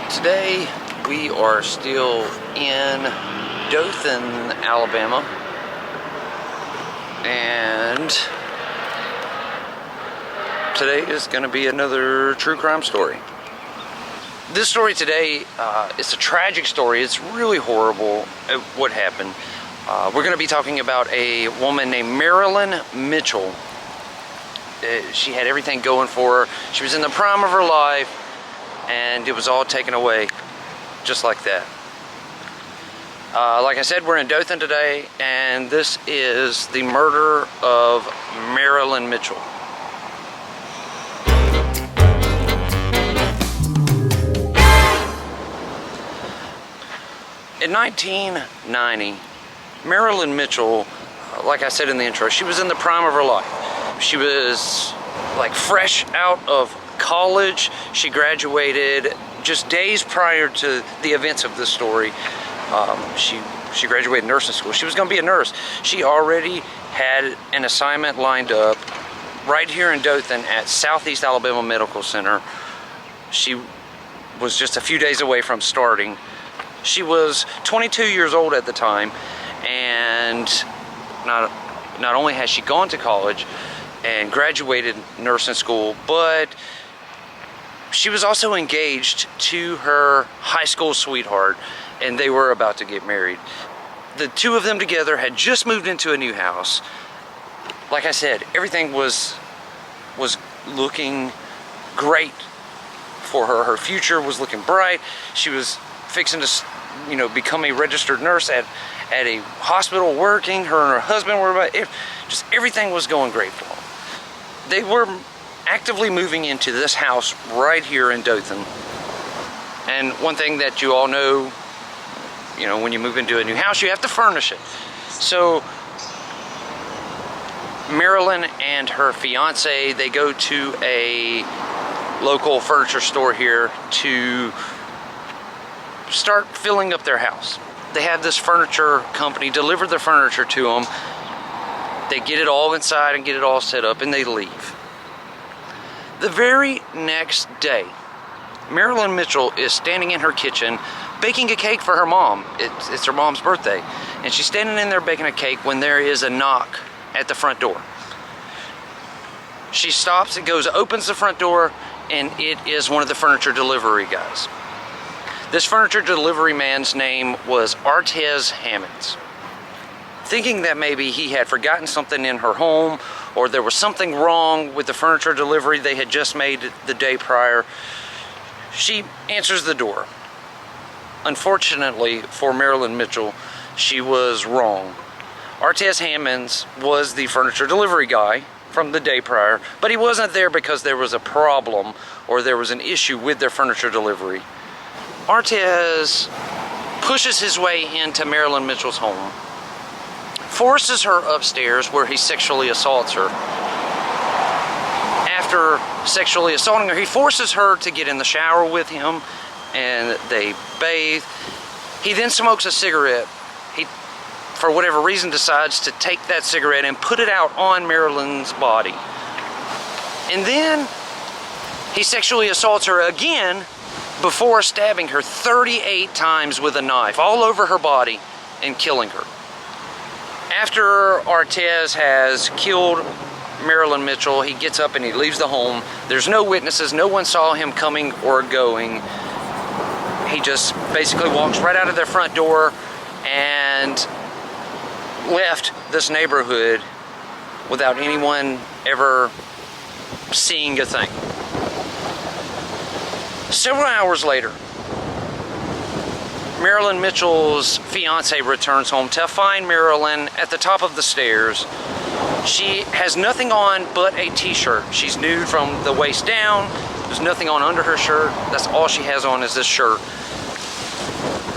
Today we are still in Dothan, Alabama, and today is going to be another true crime story. This story today is a tragic story. It's really horrible what happened. We're going to be talking about a woman named Marilyn Mitchell. She had everything going for her. She was in the prime of her life, and it was all taken away just like that. Like I said, we're in Dothan today, and this is the murder of Marilyn Mitchell. In 1990, Marilyn Mitchell, like I said in the intro, she was in the prime of her life. She was like fresh out of college. She graduated just days prior to the events of this story. She graduated nursing school. She was going to be a nurse. She already had an assignment lined up right here in Dothan at Southeast Alabama Medical Center. She was just a few days away from starting. She was 22 years old at the time, and not only has she gone to college and graduated nursing school, but she was also engaged to her high school sweetheart, and they were about to get married. The two of them together had just moved into a new house. Like I said, everything was looking great for her. Her future was looking bright. She was fixing to, become a registered nurse at a hospital working. Her and her husband were about just everything was going great for them. They were actively moving into this house right here in Dothan. And one thing that you all know, when you move into a new house, you have to furnish it. So Marilyn and her fiance, they go to a local furniture store here to start filling up their house. They have this furniture company deliver the furniture to them. They get it all inside and get it all set up, and they leave. The very next day, Marilyn Mitchell is standing in her kitchen baking a cake for her mom. It's her mom's birthday, and she's standing in there baking a cake when there is a knock at the front door. She stops and opens the front door, and it is one of the furniture delivery guys. This furniture delivery man's name was Artez Hammonds. Thinking that maybe he had forgotten something in her home, or there was something wrong with the furniture delivery they had just made the day prior, she answers the door. Unfortunately for Marilyn Mitchell, she was wrong. Artez Hammonds was the furniture delivery guy from the day prior, but he wasn't there because there was a problem or there was an issue with their furniture delivery. Artez pushes his way into Marilyn Mitchell's home, forces her upstairs where he sexually assaults her. After sexually assaulting her, he forces her to get in the shower with him, and they bathe. He then smokes a cigarette. He, for whatever reason, decides to take that cigarette and put it out on Marilyn's body. And then he sexually assaults her again before stabbing her 38 times with a knife all over her body and killing her. After Artez has killed Marilyn Mitchell, he gets up and he leaves the home. There's no witnesses. No one saw him coming or going. He just basically walks right out of their front door and left this neighborhood without anyone ever seeing a thing. Several hours later, Marilyn Mitchell's fiance returns home to find Marilyn at the top of the stairs. She has nothing on but a t-shirt. She's nude from the waist down. There's nothing on under her shirt. That's all she has on is this shirt.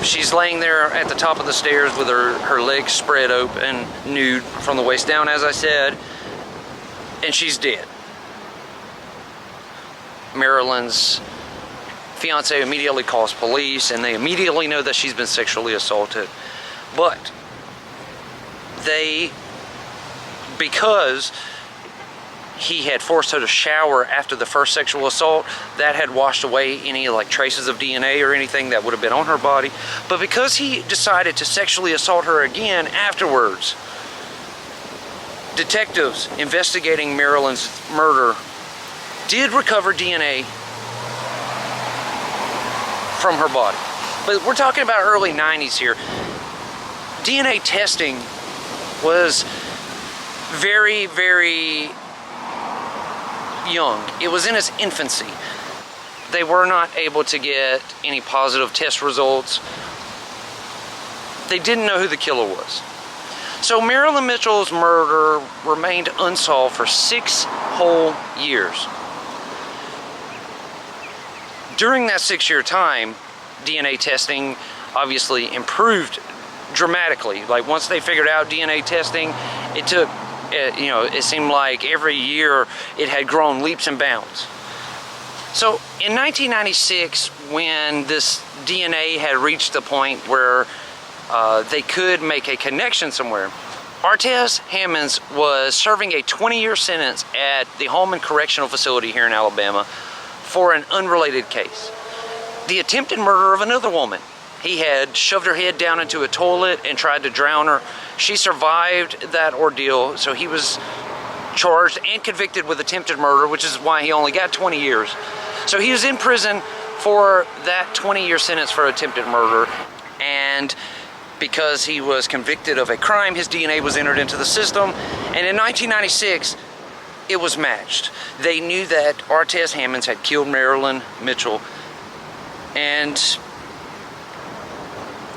She's laying there at the top of the stairs with her legs spread open, nude from the waist down, as I said, and she's dead. Marilyn's fiance immediately calls police, and they immediately know that she's been sexually assaulted. But because he had forced her to shower after the first sexual assault, that had washed away any like traces of DNA or anything that would have been on her body. But because he decided to sexually assault her again afterwards, detectives investigating Marilyn's murder did recover DNA from her body. But we're talking about early 90s here. DNA testing was very, very young. It was in its infancy. They were not able to get any positive test results. They didn't know who the killer was. So Marilyn Mitchell's murder remained unsolved for 6 whole years. During that 6-year time, DNA testing obviously improved dramatically. Like once they figured out DNA testing, it took, you know, it seemed like every year it had grown leaps and bounds. So in 1996, when this DNA had reached the point where they could make a connection somewhere, Artez Hammonds was serving a 20-year sentence at the Holman Correctional Facility here in Alabama for an unrelated case. The attempted murder of another woman. He had shoved her head down into a toilet and tried to drown her. She survived that ordeal, so he was charged and convicted with attempted murder, which is why he only got 20 years. So he was in prison for that 20-year sentence for attempted murder, and because he was convicted of a crime, his DNA was entered into the system, and in 1996, it was matched. They knew that Artez Hammonds had killed Marilyn Mitchell, and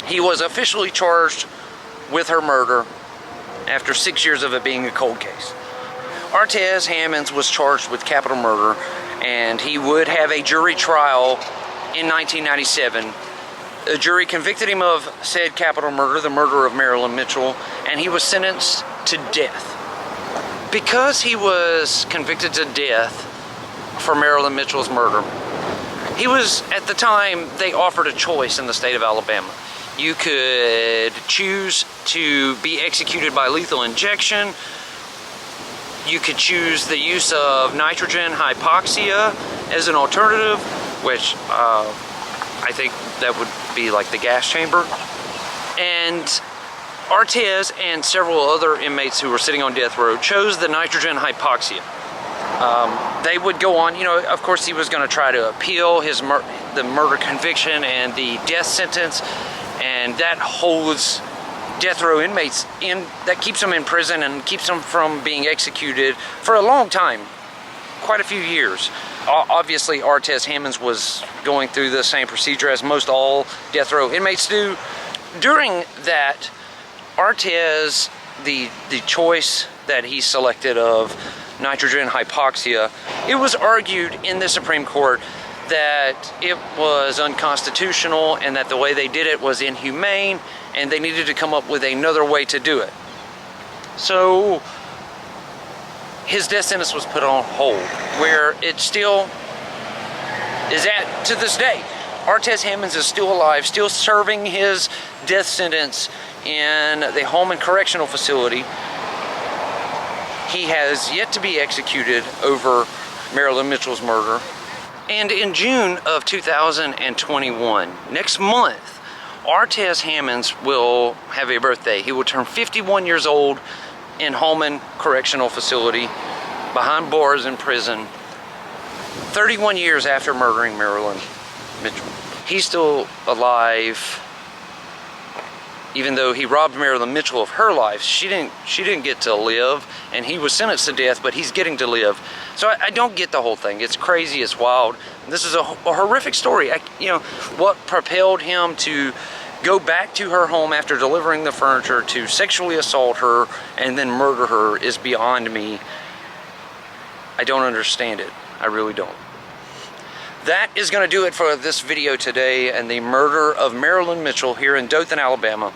he was officially charged with her murder after 6 years of it being a cold case. Artez Hammonds was charged with capital murder, and he would have a jury trial in 1997. A jury convicted him of said capital murder, the murder of Marilyn Mitchell, and he was sentenced to death. Because he was convicted to death for Marilyn Mitchell's murder, he was, at the time, they offered a choice in the state of Alabama. You could choose to be executed by lethal injection. You could choose the use of nitrogen hypoxia as an alternative, which I think that would be like the gas chamber. And Artez and several other inmates who were sitting on death row chose the nitrogen hypoxia. They would go on, you know, of course he was going to try to appeal his the murder conviction and the death sentence, and that holds death row inmates in, that keeps them in prison and keeps them from being executed for a long time, quite a few years. Obviously Artez Hammonds was going through the same procedure as most all death row inmates do. During that, Artez, the choice that he selected of nitrogen hypoxia, it was argued in the Supreme Court that it was unconstitutional and that the way they did it was inhumane, and they needed to come up with another way to do it. So his death sentence was put on hold, where it still is at to this day. Artez Hammonds is still alive, still serving his death sentence in the Holman Correctional Facility. He has yet to be executed over Marilyn Mitchell's murder. And in June of 2021, next month, Artez Hammonds will have a birthday. He will turn 51 years old in Holman Correctional Facility, behind bars in prison, 31 years after murdering Marilyn Mitchell. He's still alive, even though he robbed Marilyn Mitchell of her life. She didn't get to live, and he was sentenced to death, but he's getting to live. So I don't get the whole thing. It's crazy, it's wild. This is a horrific story. You know, what propelled him to go back to her home after delivering the furniture to sexually assault her and then murder her is beyond me. I don't understand it. I really don't. That is going to do it for this video today and the murder of Marilyn Mitchell here in Dothan, Alabama.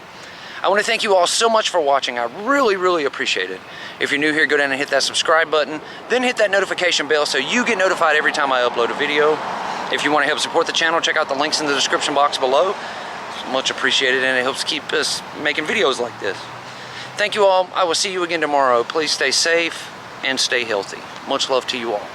I want to thank you all so much for watching. I really, really appreciate it. If you're new here, go down and hit that subscribe button, then hit that notification bell so you get notified every time I upload a video. If you want to help support the channel, check out the links in the description box below. It's much appreciated, and it helps keep us making videos like this. Thank you all. I will see you again tomorrow. Please stay safe, and stay healthy. Much love to you all.